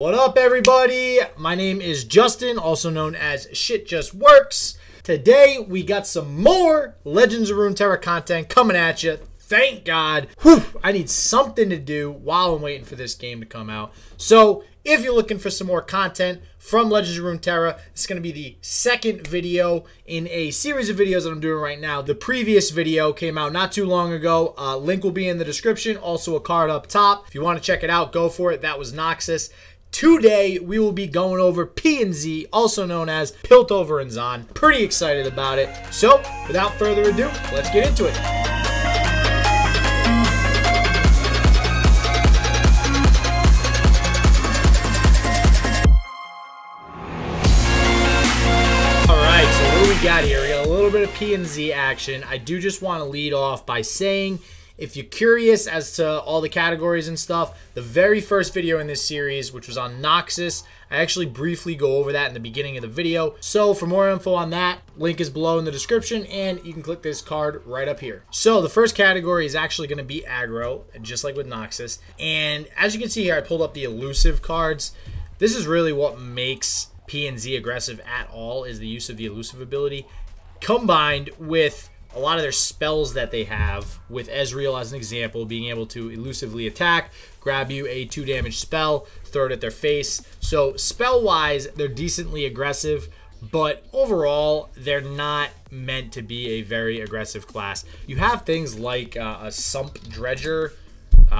What up, everybody? My name is Justin, also known as Shit Just Works. Today, we got some more Legends of Runeterra content coming at you. Thank God. Whew, I need something to do while I'm waiting for this game to come out. So, if you're looking for some more content from Legends of Runeterra, it's going to be the second video in a series of videos that I'm doing right now. The previous video came out not too long ago. Link will be in the description. Also, a card up top. If you want to check it out, go for it. That was Noxus. Today, we will be going over P&Z, also known as Piltover Zaun. Pretty excited about it. So, without further ado, let's get into it. Alright, so what do we got here? We got a little bit of P&Z action. I do just want to lead off by saying, if you're curious as to all the categories and stuff, the very first video in this series, which was on Noxus, I actually briefly go over that in the beginning of the video. So for more info on that, link is below in the description, and you can click this card right up here. So the first category is actually going to be Aggro, just like with Noxus. And as you can see here, I pulled up the elusive cards. This is really what makes P&Z aggressive at all, is the use of the elusive ability, combined with a lot of their spells that they have, with Ezreal as an example, being able to elusively attack, grab you a 2 damage spell, throw it at their face. So spell-wise, they're decently aggressive, but overall, they're not meant to be a very aggressive class. You have things like a Sump Dredger,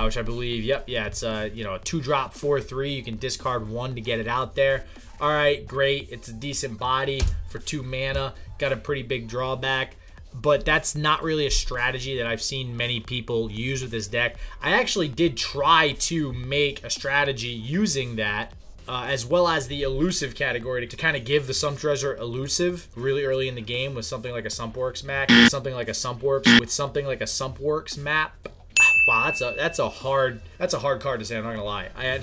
which I believe, it's a 2-drop 4/3. You can discard 1 to get it out there. All right, great. It's a decent body for 2 mana. Got a pretty big drawback, but that's not really a strategy that I've seen many people use with this deck. I actually did try to make a strategy using that, as well as the elusive category, to kind of give the Sump Treasure elusive really early in the game with something like a Sumpworks map, with something like a Sumpworks map. Wow, that's a hard card to say, I'm not gonna lie. And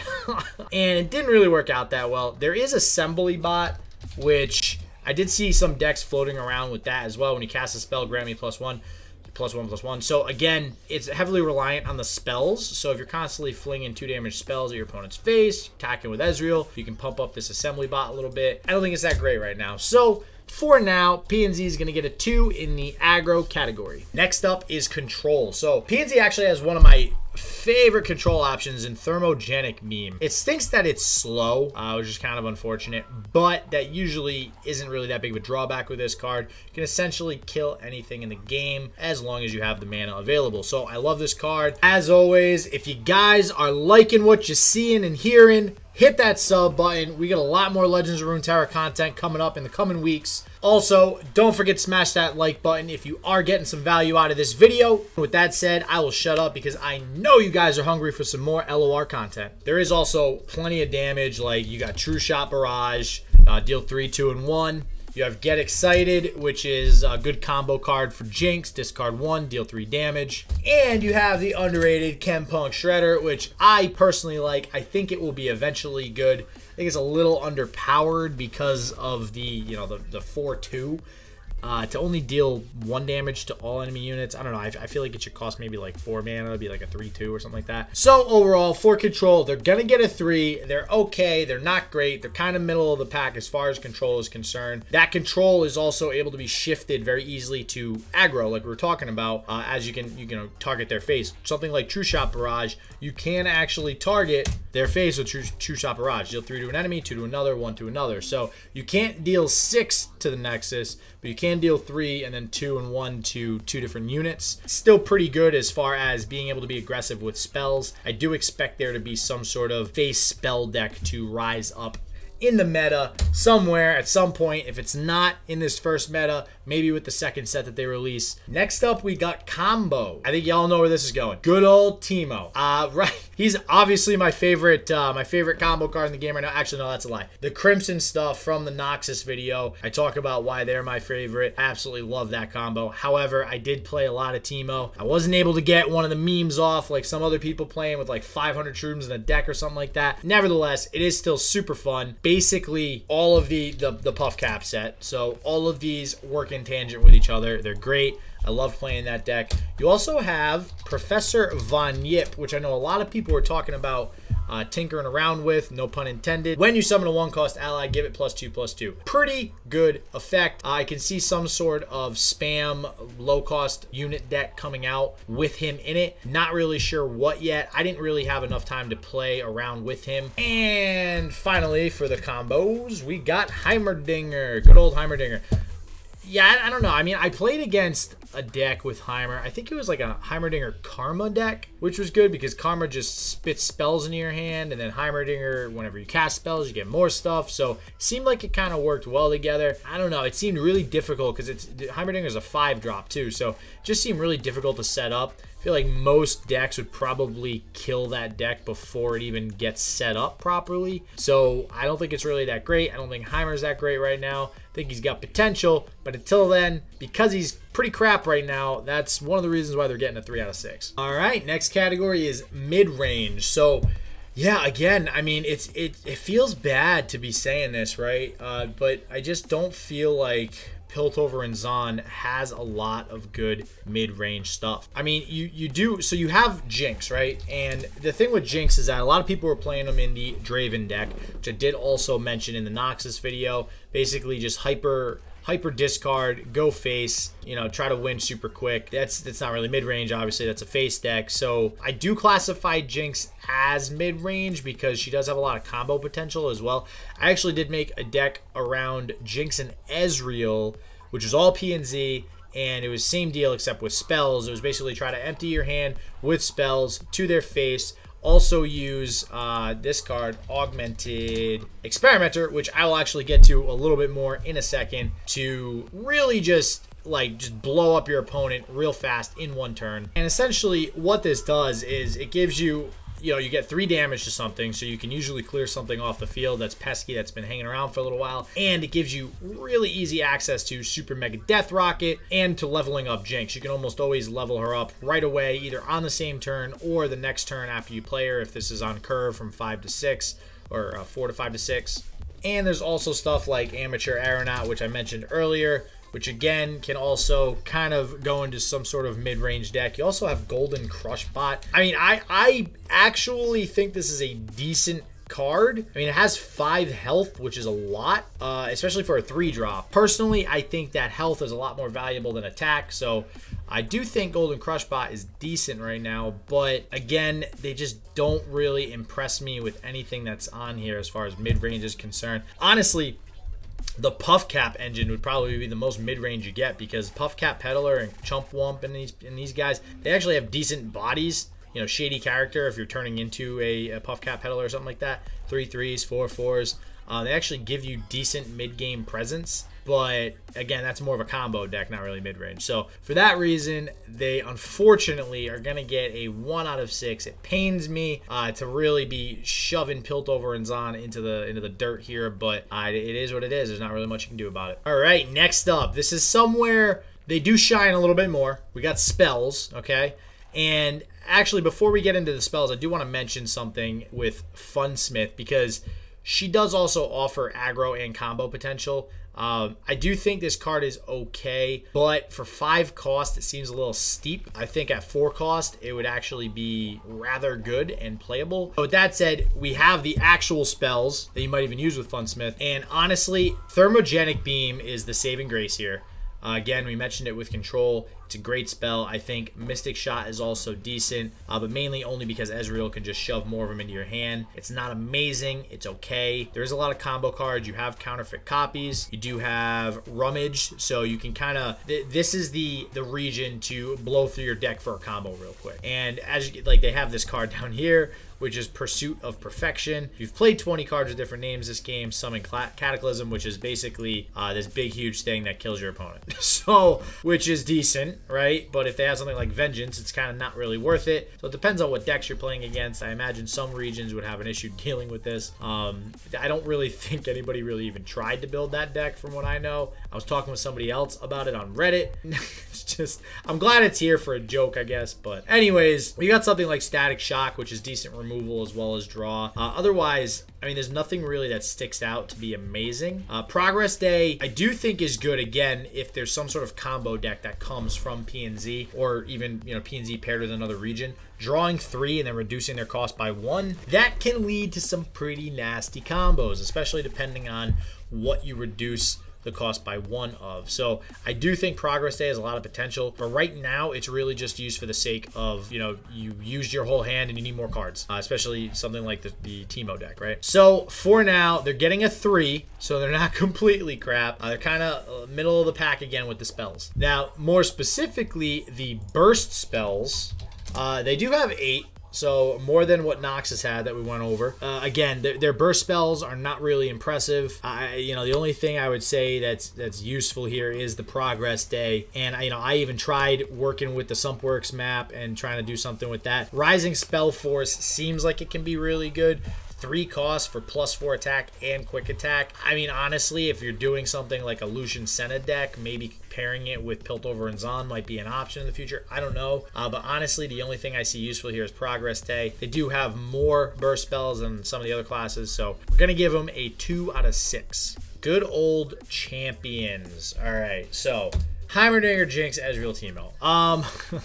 it didn't really work out that well. There is Assembly Bot, which I did see some decks floating around with that as well. When you cast a spell, grant me +1/+1/+1. So again, it's heavily reliant on the spells. So if you're constantly flinging 2 damage spells at your opponent's face, attacking with Ezreal, you can pump up this Assembly Bot a little bit. I don't think it's that great right now. So for now, P&Z is going to get a 2 in the aggro category. Next up is Control. So P&Z actually has one of my favorite control options in Thermogenic Meme. It stinks that it's slow, which is kind of unfortunate, but that usually isn't really that big of a drawback with this card. You can essentially kill anything in the game as long as you have the mana available. So I love this card. As always, if you guys are liking what you're seeing and hearing, hit that sub button. We got a lot more Legends of Runeterra content coming up in the coming weeks. Also, don't forget to smash that like button if you are getting some value out of this video. With that said, I will shut up because I know you guys are hungry for some more LOR content. There is also plenty of damage, like you got True Shot Barrage, deal 3, 2, and 1. You have Get Excited, which is a good combo card for Jinx. Discard 1, deal 3 damage. And you have the underrated Chempunk Shredder, which I personally like. I think it will be eventually good. I think it's a little underpowered because of the 4/2. To only deal 1 damage to all enemy units. I don't know. I feel like it should cost maybe like 4 mana. It'd be like a 3/2 or something like that. So overall, for Control, they're going to get a 3. They're okay. They're not great. They're kind of middle of the pack as far as Control is concerned. That Control is also able to be shifted very easily to aggro, like we were talking about, as you can target their face. Something like True Shot Barrage, you can actually target their face with True Shot Barrage. Deal 3 to an enemy, 2 to another, 1 to another. So you can't deal 6 to the Nexus, but you can deal 3 and then 2 and 1 to 2 different units. Still pretty good as far as being able to be aggressive with spells. I do expect there to be some sort of face spell deck to rise up in the meta somewhere at some point. If it's not in this first meta, maybe with the second set that they release. Next up, we got Combo. I think y'all know where this is going. Good old Teemo. Right. He's obviously my favorite combo card in the game right now. Actually, no, that's a lie. The Crimson stuff from the Noxus video. I talk about why they're my favorite. I absolutely love that combo. However, I did play a lot of Teemo. I wasn't able to get one of the memes off like some other people playing with like 500 shrooms in a deck or something like that. Nevertheless, it is still super fun. Basically, all of the Puff Cap set. So all of these work in tangent with each other. They're great. I love playing that deck. You also have Professor Von Yip, which I know a lot of people were talking about tinkering around with, no pun intended. When you summon a 1-cost ally, give it +2/+2. Pretty good effect. I can see some sort of spam low-cost unit deck coming out with him in it. Not really sure what yet. I didn't really have enough time to play around with him. And finally, for the combos, we got Heimerdinger. Good old Heimerdinger. Yeah, I don't know. I mean, I played against a deck with Heimer. I think it was like a Heimerdinger Karma deck, which was good because Karma just spits spells into your hand, and then Heimerdinger, whenever you cast spells, you get more stuff. So it seemed like it kind of worked well together. I don't know. It seemed really difficult because Heimerdinger is a 5-drop too, so it just seemed really difficult to set up. I feel like most decks would probably kill that deck before it even gets set up properly. So I don't think it's really that great. I don't think Heimer's that great right now. I think he's got potential, but until then, because he's pretty crap right now, that's one of the reasons why they're getting a 3 out of 6. All right, next category is mid-range. So yeah, again, I mean, it feels bad to be saying this, right? But I just don't feel like Piltover Zaun has a lot of good mid-range stuff. I mean, you do, so you have Jinx, right? And the thing with Jinx is that a lot of people were playing them in the Draven deck, which I did also mention in the Noxus video. Basically just hyper discard, go face, you know, try to win super quick. That's not really mid-range, obviously. That's a face deck. So I do classify Jinx as mid-range because she does have a lot of combo potential as well. I actually did make a deck around Jinx and Ezreal, which was all P and Z, and it was same deal except with spells. It was basically try to empty your hand with spells to their face. Also use this card, Augmented Experimenter, which I will actually get to a little bit more in a second, to really just blow up your opponent real fast in one turn. And essentially what this does is it gives you, you get 3 damage to something, so you can usually clear something off the field that's pesky, that's been hanging around for a little while, and it gives you really easy access to Super Mega Death Rocket and to leveling up Jinx. You can almost always level her up right away, either on the same turn or the next turn after you play her, if this is on curve from 5 to 6, or 4 to 5 to 6. And there's also stuff like Amateur Aeronaut, which I mentioned earlier, which again can also kind of go into some sort of mid-range deck. You also have Golden Crush Bot. I mean, I actually think this is a decent card. I mean, it has 5 health, which is a lot, especially for a 3-drop. Personally, I think that health is a lot more valuable than attack, so I do think Golden Crush Bot is decent right now, but again, they just don't really impress me with anything that's on here as far as mid-range is concerned. Honestly, the Puff Cap engine would probably be the most mid-range you get, because Puff Cap Peddler and Chump Wump and these guys, they actually have decent bodies. You know, shady character if you're turning into a Puff Cap Peddler or something like that. 3 3s, 4 4s. They actually give you decent mid-game presence, but again, that's more of a combo deck, not really mid-range. So for that reason, they unfortunately are going to get a 1 out of 6. It pains me to really be shoving Piltover Zaun into the dirt here, but it is what it is. There's not really much you can do about it. All right, next up, this is somewhere they do shine a little bit more. We got spells, okay? And actually, before we get into the spells, I do want to mention something with Funsmith, because she does also offer aggro and combo potential. I do think this card is okay, but for 5 cost, it seems a little steep. I think at 4 cost, it would actually be rather good and playable. But with that said, we have the actual spells that you might even use with Funsmith. And honestly, Thermogenic Beam is the saving grace here. Again, we mentioned it with Control. It's a great spell. I think Mystic Shot is also decent, but mainly only because Ezreal can just shove more of them into your hand. It's not amazing. It's okay. There's a lot of combo cards. You have counterfeit copies. You do have Rummage, so you can kind of... This is the region to blow through your deck for a combo real quick. And as you they have this card down here, which is Pursuit of Perfection. You've played 20 cards with different names this game. Summon Cataclysm, which is basically this big, huge thing that kills your opponent. So, which is decent, right? But if they have something like Vengeance, it's kind of not really worth it. So it depends on what decks you're playing against. I imagine some regions would have an issue dealing with this. I don't really think anybody really even tried to build that deck from what I know. I was talking with somebody else about it on Reddit. It's just, I'm glad it's here for a joke, I guess. But anyways, we got something like Static Shock, which is decent removal as well as draw. Otherwise, I mean, there's nothing really that sticks out to be amazing. Progress Day, I do think is good, again, if there's some sort of combo deck that comes from PNZ, or even, you know, PNZ paired with another region. Drawing 3 and then reducing their cost by 1, that can lead to some pretty nasty combos, especially depending on what you reduce the cost by 1 of. So I do think Progress Day has a lot of potential, but right now it's really just used for the sake of, you know, you used your whole hand and you need more cards, especially something like the Teemo deck, right? So for now, they're getting a 3, so they're not completely crap. They're kind of middle of the pack again with the spells. Now, more specifically, the burst spells, they do have 8. So more than what Nox has had that we went over. Again, their burst spells are not really impressive. You know, the only thing I would say that's useful here is the Progress Day. And you know, I even tried working with the Sumpworks map and trying to do something with that. Rising Spell Force seems like it can be really good. 3 costs for +4 attack and quick attack. I mean, honestly, if you're doing something like a Lucian Senna deck, maybe pairing it with Piltover and Zaun might be an option in the future. I don't know. But honestly, the only thing I see useful here is Progress Day. They do have more burst spells than some of the other classes, so we're going to give them a 2 out of 6. Good old champions. All right, so Heimerdinger, Jinx, Ezreal, Teemo.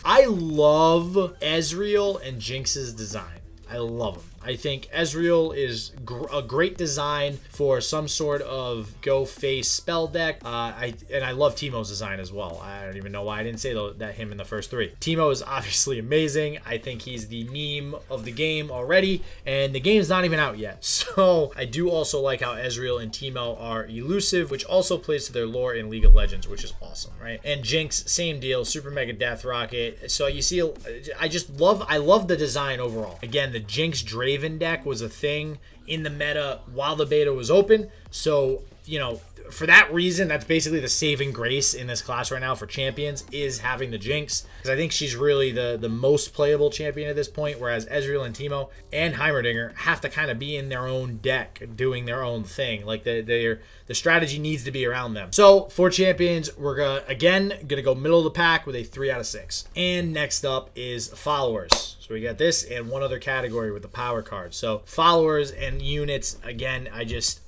I love Ezreal and Jinx's design. I love them. I think Ezreal is a great design for some sort of go face spell deck. And I love Teemo's design as well. I don't even know why I didn't say that him in the first 3. Teemo is obviously amazing. I think he's the meme of the game already, and the game's not even out yet. So I do also like how Ezreal and Teemo are elusive, which also plays to their lore in League of Legends, which is awesome, right? And Jinx, same deal, Super Mega Death Rocket. So you see, I love the design overall. Again, the Jinx Draven deck was a thing in the meta while the beta was open. So, you know, for that reason, that's basically the saving grace in this class right now for champions, is having the Jinx. Because I think she's really the most playable champion at this point, whereas Ezreal and Teemo and Heimerdinger have to kind of be in their own deck, doing their own thing. Like, the strategy needs to be around them. So, for champions, we're gonna go middle of the pack with a 3 out of 6. And next up is followers. So we got this and one other category with the power cards. So followers and units, again, I just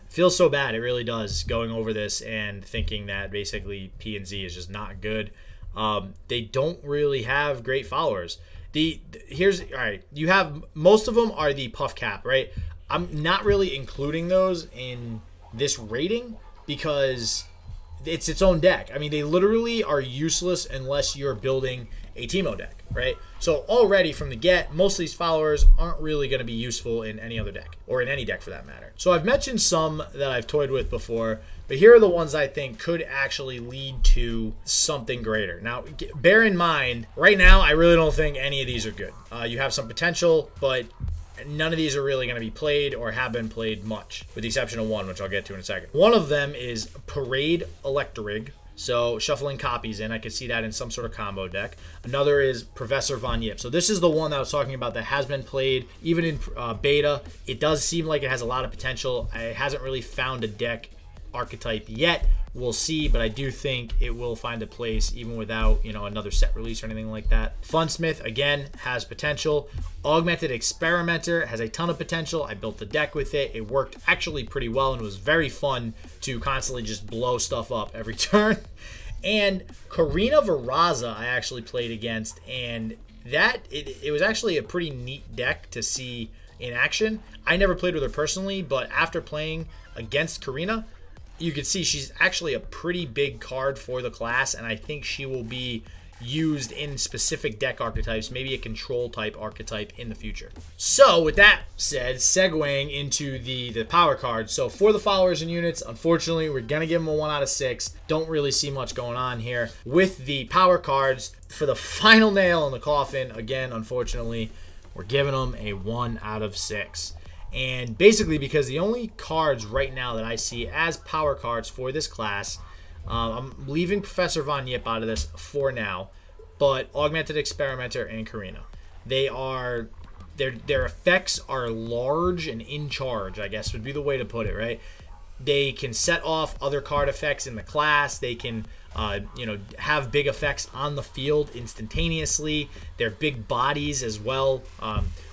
feel so bad. It really does, going over this and thinking that basically PNZ is just not good. They don't really have great followers. All right, you have, most of them are the puff cap, right? I'm not really including those in this rating because it's its own deck. I mean, they literally are useless unless you're building a Teemo deck, right? So already from the get, most of these followers aren't really going to be useful in any other deck, or in any deck for that matter. So I've mentioned some that I've toyed with before, but here are the ones I think could actually lead to something greater. Now, bear in mind, right now, I really don't think any of these are good. You have some potential, but none of these are really going to be played or have been played much, with the exception of one, which I'll get to in a second. One of them is Parade Electorig. So shuffling copies in, I could see that in some sort of combo deck. Another is Professor Von Yip. So this is the one that I was talking about that has been played even in beta. It does seem like it has a lot of potential. It hasn't really found a deck archetype yet. We'll see, but I do think it will find a place even without, you know, another set release or anything like that. Funsmith, again, has potential. Augmented Experimenter has a ton of potential. I built the deck with it. It worked actually pretty well, and it was very fun to constantly just blow stuff up every turn. And Karina Varaza I actually played against, and it was actually a pretty neat deck to see in action. I never played with her personally, but after playing against Karina, you can see she's actually a pretty big card for the class, and I think she will be used in specific deck archetypes, maybe a control type archetype in the future. So with that said, segueing into the power cards. So for the followers and units, unfortunately, we're going to give them a 1 out of 6. Don't really see much going on here. With the power cards, for the final nail in the coffin, again, unfortunately, we're giving them a 1 out of 6. And basically because the only cards right now that I see as power cards for this class, I'm leaving Professor Von Yip out of this for now, but Augmented Experimenter and Karina. Their effects are large and in charge, I guess would be the way to put it, right? They can set off other card effects in the class. They can you know, have big effects on the field instantaneously. They're big bodies as well.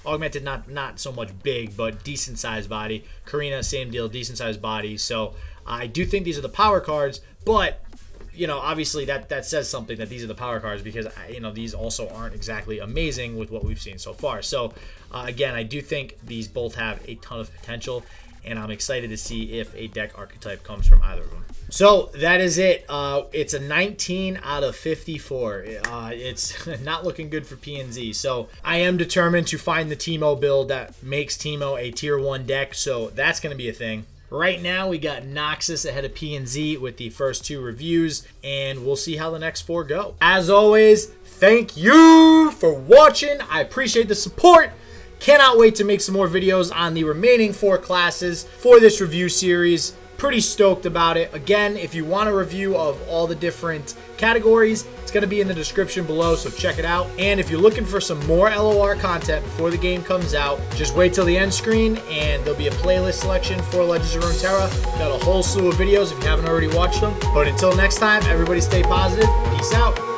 Augmented, not so much big, but decent sized body. Karina, same deal, decent sized body. So I do think these are the power cards, but you know, obviously that says something that these are the power cards, because you know, these also aren't exactly amazing with what we've seen so far. So again, I do think these both have a ton of potential, and I'm excited to see if a deck archetype comes from either of them. So that is it. It's a 19 out of 54. It's not looking good for PNZ. So I am determined to find the Teemo build that makes Teemo a tier 1 deck. So that's going to be a thing. Right now, we got Noxus ahead of PNZ with the first 2 reviews, and we'll see how the next 4 go. As always, thank you for watching. I appreciate the support. Cannot wait to make some more videos on the remaining 4 classes for this review series. Pretty stoked about it. Again, if you want a review of all the different categories, it's going to be in the description below, so check it out. And if you're looking for some more LOR content before the game comes out, just wait till the end screen and there'll be a playlist selection for Legends of Runeterra. Got a whole slew of videos if you haven't already watched them. But until next time, everybody stay positive. Peace out.